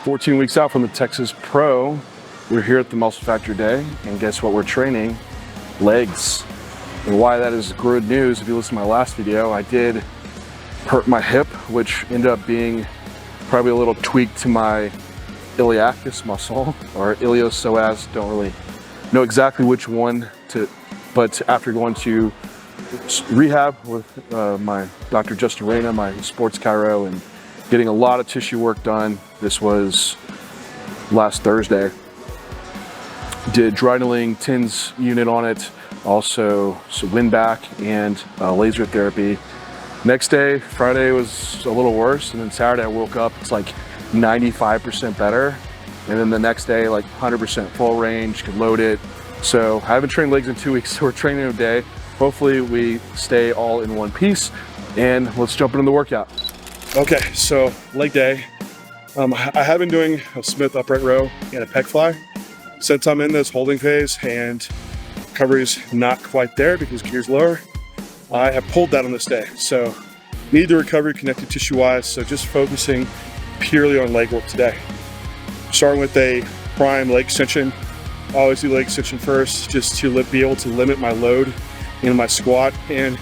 14 weeks out from the Texas Pro, we're here at the Muscle Factory Day, and guess what we're training? Legs. And why that is good news, if you listen to my last video, I did hurt my hip, which ended up being probably a little tweak to my iliacus muscle, or iliopsoas, don't really know exactly which one but after going to rehab with my Dr. Justin Reyna, my sports chiro, and getting a lot of tissue work done. This was last Thursday. Did dry-needling TENS unit on it, also some wind back and laser therapy. Next day, Friday, was a little worse, and then Saturday I woke up, it's like 95% better. And then the next day, like 100% full range, could load it. So I haven't trained legs in 2 weeks, so we're training a day. Hopefully we stay all in one piece, and let's jump into the workout. Okay, so leg day. I have been doing a Smith upright row and a pec fly. Since I'm in this holding phase and recovery's not quite there because gear's lower, I have pulled that on this day. So need the recovery connected tissue wise, so just focusing purely on leg work today. Starting with a prime leg extension. I always do leg extension first, just to be able to limit my load in my squat, and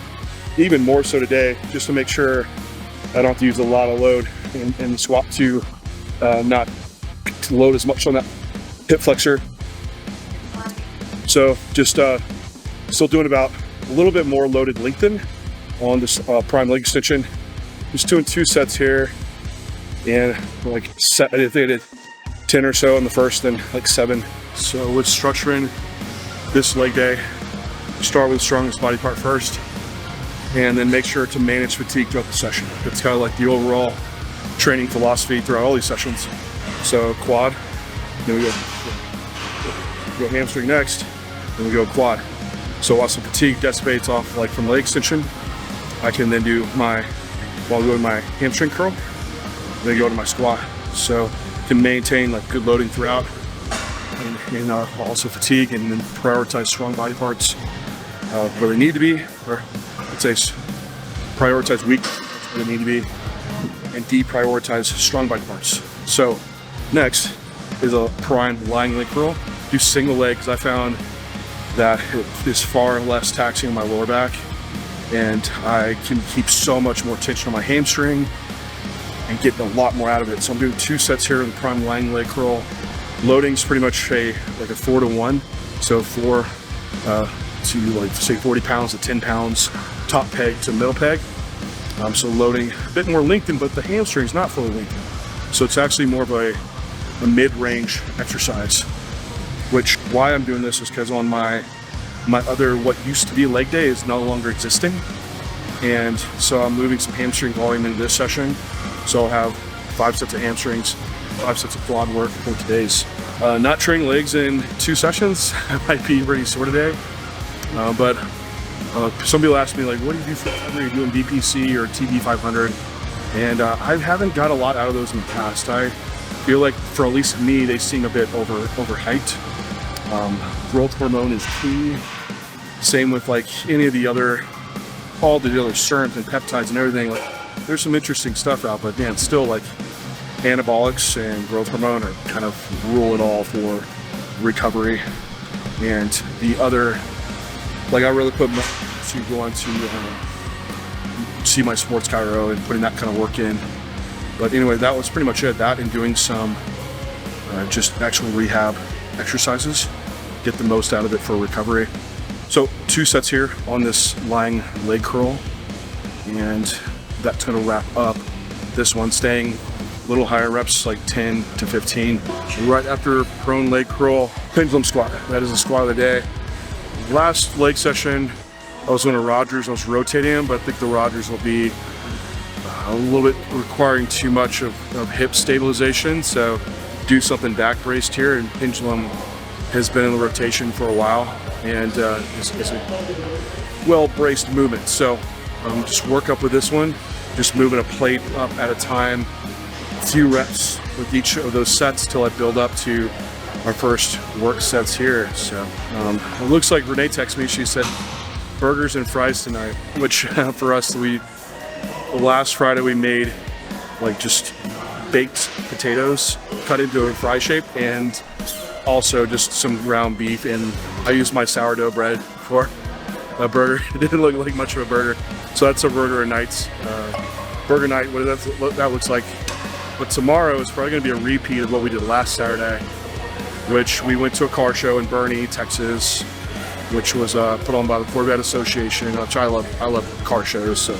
even more so today, just to make sure I don't have to use a lot of load in the squat to not load as much on that hip flexor. So just still doing about a little bit more loaded lengthen on this prime leg extension. Just doing 2 sets here, and like I think I did 10 or so in the first, then like 7. So with structuring this leg day, start with the strongest body part first, and then make sure to manage fatigue throughout the session. It's kind of like the overall training philosophy throughout all these sessions. So quad, then we go hamstring next, then we go quad. So while some fatigue dissipates off like from leg extension, I can then do while doing my hamstring curl, then go to my squat. So can maintain like good loading throughout, and also fatigue, and then prioritize strong body parts where they need to be, or let's say prioritize weak where they need to be, and deprioritize strong body parts. So next is a prime lying leg curl. Do single leg, because I found that it is far less taxing on my lower back, and I can keep so much more tension on my hamstring and getting a lot more out of it. So I'm doing 2 sets here in the prime lying leg curl. Loading's pretty much like a 4-to-1. So 4 to like say 40 pounds to 10 pounds, top peg to middle peg. So loading a bit more lengthened, but the hamstring's not fully lengthened. So it's actually more of a mid-range exercise, which why I'm doing this is because on my other, what used to be leg day is no longer existing. And so I'm moving some hamstring volume into this session. So I'll have 5 sets of hamstrings, 5 sets of quad work for today's. Not training legs in 2 sessions might be pretty sore today. But some people ask me, like, what do you do for recovery? Are you doing BPC or TB 500? And I haven't got a lot out of those in the past. I feel like, for at least me, they seem a bit overhyped. Growth hormone is key. Same with like any of the other, all the other serums and peptides and everything. Like, there's some interesting stuff out, but man, still like anabolics and growth hormone are kind of rule it all for recovery. And the other, like, I really put my to going to see my sports chiro and putting that kind of work in. But anyway, that was pretty much it. That and doing some just actual rehab exercises, get the most out of it for recovery. So 2 sets here on this lying leg curl, and that's going to wrap up this one, staying a little higher reps, like 10 to 15. Right after prone leg curl, pendulum squat. That is the squat of the day. Last leg session, I was doing a Rogers. I was rotating them, but I think the Rogers will be a little bit requiring too much of hip stabilization. So do something back braced here, and pendulum has been in the rotation for a while, and is a well braced movement. So just work up with this one, just moving a plate up at a time, a few reps with each of those sets till I build up to our first work sets here. So it looks like Renee texted me. She said burgers and fries tonight, which for us, last Friday we made like just baked potatoes cut into a fry shape, and also just some ground beef. And I used my sourdough bread for a burger. It didn't look like much of a burger, so that's a burger night. Burger night, what that looks like. But tomorrow is probably going to be a repeat of what we did last Saturday, which we went to a car show in Boerne, Texas, which was put on by the Corvette Association, which I love car shows, so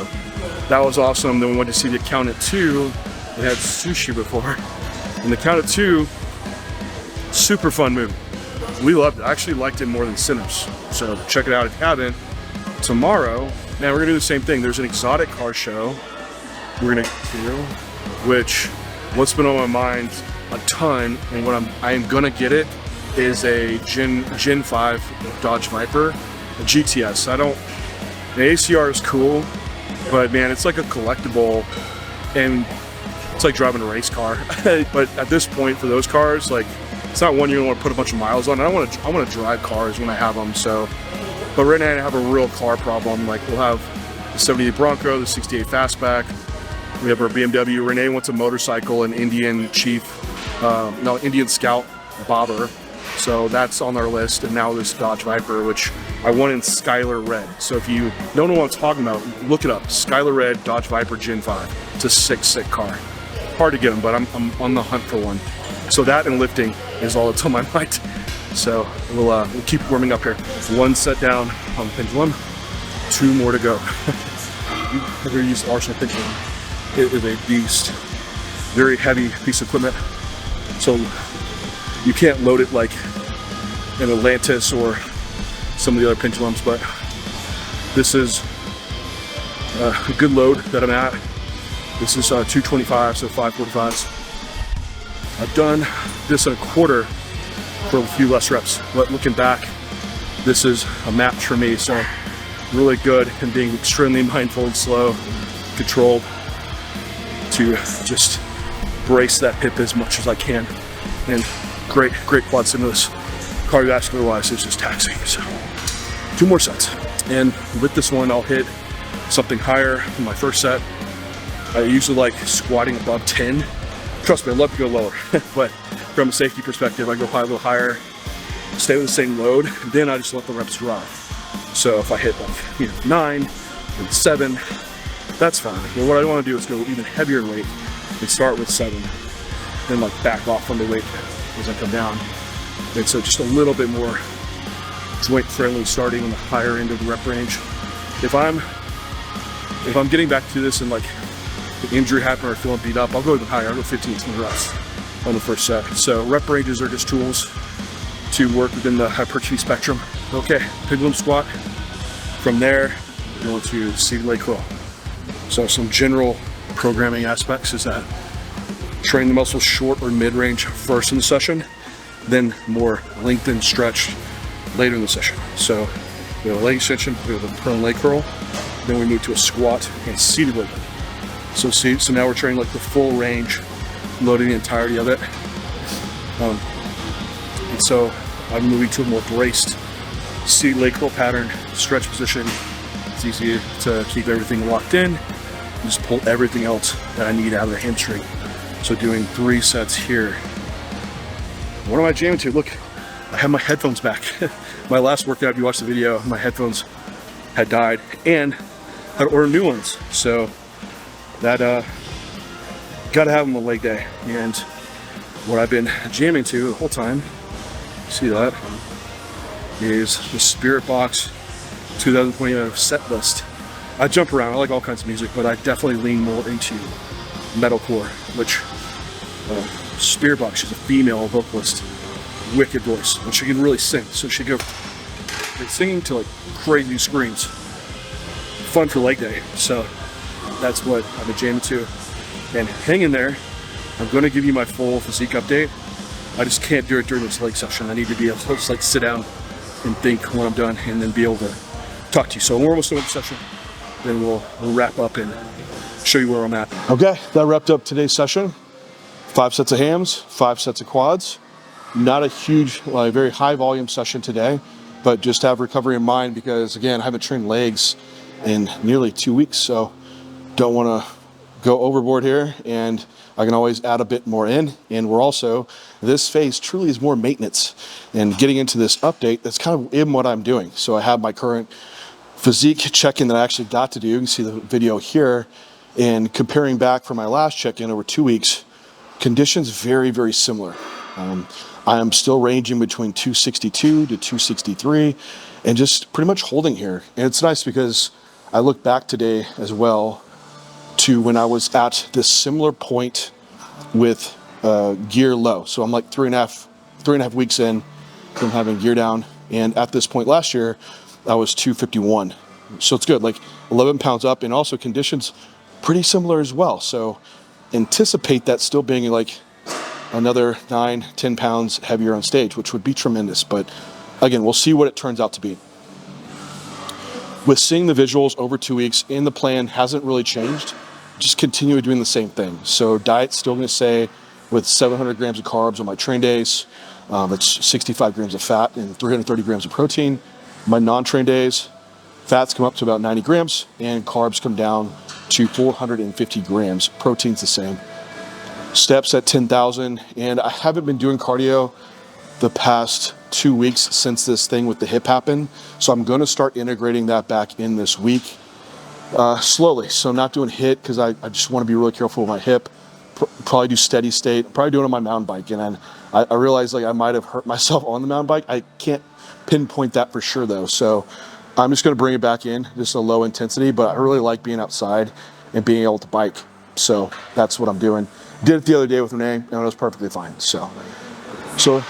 that was awesome. Then we went to see the Count at 2. They had sushi before, and the Count at 2, super fun movie. We loved it. I actually liked it more than Sinners, so check it out if you haven't. Tomorrow, now we're gonna do the same thing. There's an exotic car show we're gonna do, which what's been on my mind a ton, and what I am gonna get it is a Gen 5 Dodge Viper, a GTS. The ACR is cool, but man, it's like a collectible, and it's like driving a race car. But at this point, for those cars, like, it's not one you're gonna want to put a bunch of miles on. I want to drive cars when I have them. So, but right now I have a real car problem. Like, we'll have the 78 Bronco, the 68 Fastback. We have our BMW. Renee wants a motorcycle, an Indian Scout Bobber. So that's on our list. And now this Dodge Viper, which I want in Skylar Red. So if you don't know what I'm talking about, look it up. Skylar Red Dodge Viper Gen 5. It's a sick car. Hard to get them, but I'm on the hunt for one. So that and lifting is all that's on my mind. So we'll keep warming up here. 1 set down on the Pendulum, 2 more to go. You've never used the Arsenal Pendulum. It is a beast. Very heavy piece of equipment. So you can't load it like an Atlantis or some of the other Pendulums, but this is a good load that I'm at. This is 225, so 545s. I've done this in a quarter for a few less reps, but looking back, this is a match for me. So really good, and being extremely mindful and slow, controlled, to just brace that hip as much as I can. And great quad stimulus. Cardiovascular wise, it's just taxing. So 2 more sets, and with this one I'll hit something higher in my first set. I usually like squatting above 10. Trust me, I'd love to go lower, but from a safety perspective, I go a little higher, stay with the same load, and then I just let the reps ride. So if I hit like 9 and 7, that's fine. But what I want to do is go even heavier in weight and start with 7, then like back off from the weight as I come down. And so just a little bit more joint friendly, starting on the higher end of the rep range. If I'm getting back to this and like the injury happened or feeling beat up, I'll go even higher. I'll go 15 to 20 reps on the first set. So rep ranges are just tools to work within the hypertrophy spectrum. Okay, Pendulum squat. From there, go to seated leg curl. So some general programming aspects is that train the muscles short or mid-range first in the session, then more lengthened stretch later in the session. So we have a leg extension, we have a prone leg curl, then we move to a squat and seated leg curl. So now we're training like the full range, loading the entirety of it. And so I'm moving to a more braced seated leg curl pattern, stretch position. It's easy to keep everything locked in and just pull everything else that I need out of the hamstring. So doing 3 sets here. What am I jamming to? Look, I have my headphones back. My last workout, if you watched the video, my headphones had died and had to order new ones. So that gotta have them on leg day. And what I've been jamming to the whole time, see that, is the Spirit Box 2020 set list. I jump around, I like all kinds of music, but I definitely lean more into metalcore, which Spirit Box, she's a female vocalist, wicked voice, and she can really sing. So she go singing to like crazy screams. Fun for leg day. So that's what I've been jamming to. And hang in there. I'm going to give you my full physique update. I just can't do it during this leg session. I need to be able to just like sit down and think when I'm done, and then be able to talk to you. So we're almost done with the session. Then we'll wrap up and show you where I'm at. Okay, that wrapped up today's session. 5 sets of hams, 5 sets of quads. Not a huge, very high volume session today, but just have recovery in mind because, again, I haven't trained legs in nearly 2 weeks, so don't want to go overboard here, and I can always add a bit more in. And we're also, this phase truly is more maintenance. And getting into this update, that's kind of in what I'm doing. So I have my current physique check-in that I actually got to do. You can see the video here. And comparing back from my last check-in over 2 weeks, conditions very, very similar. I am still ranging between 262 to 263 and just pretty much holding here. And it's nice because I look back today as well to when I was at this similar point with gear low. So I'm like three and a half weeks in from having gear down. And at this point last year, I was 251. So it's good, like 11 pounds up, and also conditions pretty similar as well. So anticipate that still being like another 9-10 pounds heavier on stage, which would be tremendous. But again, we'll see what it turns out to be. With seeing the visuals over 2 weeks, and the plan hasn't really changed, just continue doing the same thing. So diet's still going to say with 700 grams of carbs on my train days, that's 65 grams of fat and 330 grams of protein. My non-train days, fats come up to about 90 grams and carbs come down to 450 grams. Protein's the same. Steps at 10,000, and I haven't been doing cardio the past 2 weeks since this thing with the hip happened. So I'm going to start integrating that back in this week slowly. So I'm not doing HIIT because I just want to be really careful with my hip. Probably do steady state. Probably do it on my mountain bike. And I realized like I might have hurt myself on the mountain bike. I can't pinpoint that for sure though. So I'm just going to bring it back in, just a low intensity, but I really like being outside and being able to bike. So that's what I'm doing. Did it the other day with Renee, and it was perfectly fine. So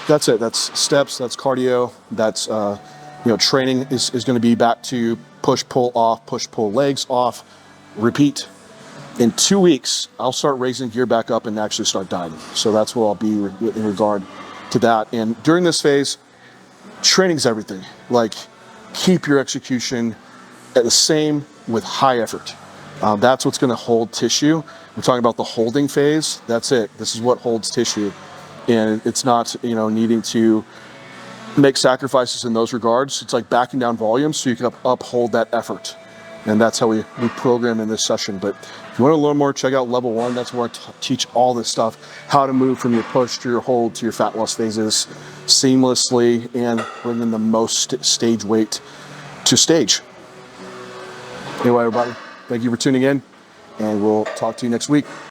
that's it. That's steps. That's cardio. That's training is going to be back to push, pull off, push, pull legs off, repeat. In 2 weeks, I'll start raising gear back up and actually start dieting. So that's where I'll be in regard to that. And during this phase, training is everything. Like, keep your execution at the same with high effort. That's what's going to hold tissue. We're talking about the holding phase. That's it. This is what holds tissue. And it's not, needing to make sacrifices in those regards. It's like backing down volume so you can uphold that effort. And that's how we program in this session. But if you want to learn more, check out level 1. That's where I teach all this stuff, how to move from your push to your hold to your fat loss phases seamlessly and bringing the most stage weight to stage. Anyway, everybody, thank you for tuning in, and we'll talk to you next week.